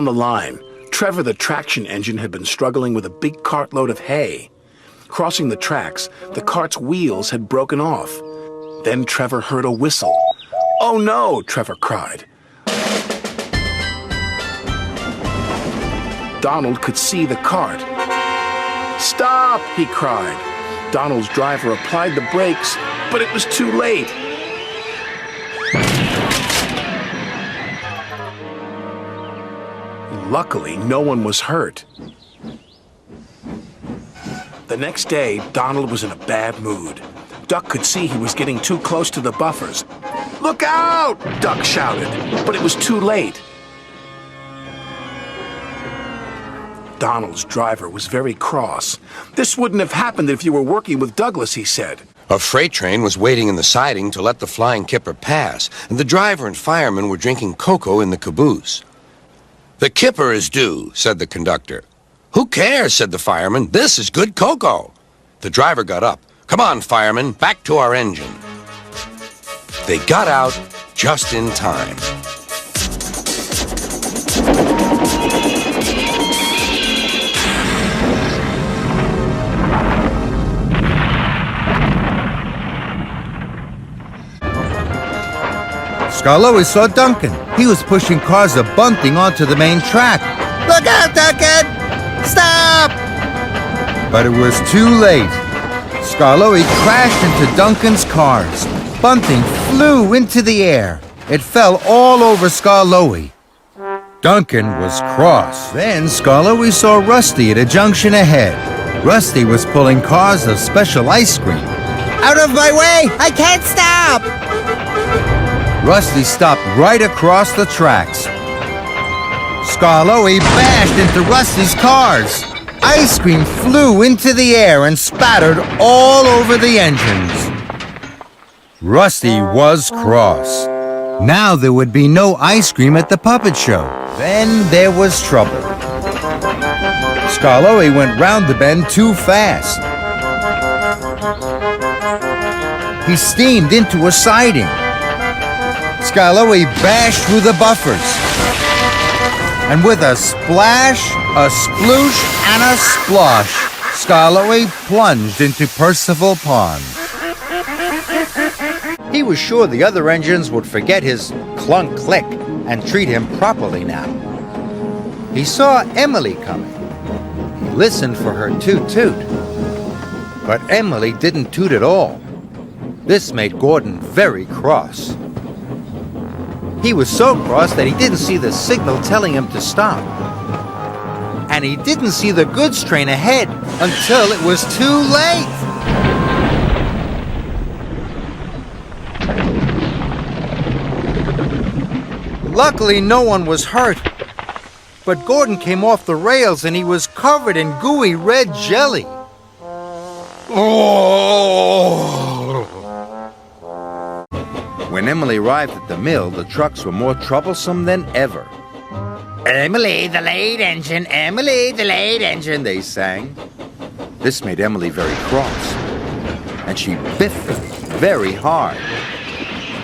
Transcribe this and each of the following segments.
Down the line, Trevor the traction engine had been struggling with a big cartload of hay. Crossing the tracks, the cart's wheels had broken off. Then Trevor heard a whistle. "Oh no!" Trevor cried. Donald could see the cart. "Stop!" he cried. Donald's driver applied the brakes, but it was too late. Luckily, no one was hurt. The next day, Donald was in a bad mood. Duck could see he was getting too close to the buffers. "Look out!" Duck shouted, but it was too late. Donald's driver was very cross. "This wouldn't have happened if you were working with Douglas," he said. A freight train was waiting in the siding to let the flying kipper pass, and the driver and fireman were drinking cocoa in the caboose. "The kipper is due," said the conductor. "Who cares?" said the fireman. "This is good cocoa." The driver got up. "Come on, fireman, back to our engine." They got out just in time. Scarlowe saw Duncan. He was pushing cars a bunting onto the main track. "Look out, Duncan! Stop!" But it was too late. Scarlowe crashed into Duncan's cars. Bunting flew into the air. It fell all over Scarlowe. Duncan was cross. Then Scarlowe saw Rusty at a junction ahead. Rusty was pulling cars of special ice cream. "Out of my way! I can't stop!" Rusty stopped right across the tracks. Scarlowe bashed into Rusty's cars. Ice cream flew into the air and spattered all over the engines. Rusty was cross. Now there would be no ice cream at the puppet show. Then there was trouble. Scarlowe went round the bend too fast. He steamed into a siding. Scarlowe bashed through the buffers. And with a splash, a sploosh, and a splosh, Scarlowe plunged into Percival Pond. He was sure the other engines would forget his clunk-click and treat him properly now. He saw Emily coming. He listened for her toot-toot. But Emily didn't toot at all. This made Gordon very cross. He was so cross that he didn't see the signal telling him to stop. And he didn't see the goods train ahead until it was too late. Luckily, no one was hurt. But Gordon came off the rails and he was covered in gooey red jelly. When Emily arrived at the mill, the trucks were more troublesome than ever. "Emily, the late engine! Emily, the late engine!" they sang. This made Emily very cross, and she biffed them very hard.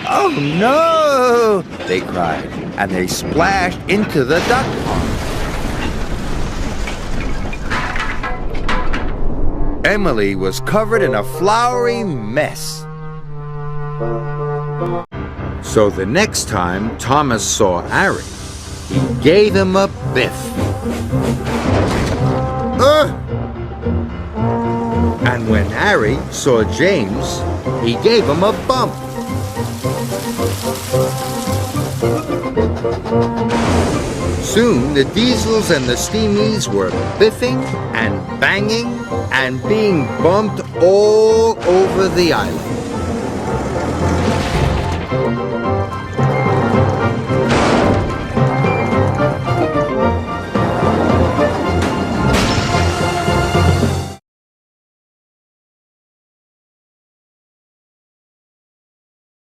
"Oh no!" they cried, and they splashed into the duck pond. Emily was covered in a floury mess. So the next time Thomas saw Harry, he gave him a biff. And when Harry saw James, he gave him a bump. Soon the Diesels and the Steamies were biffing and banging and being bumped all over the island.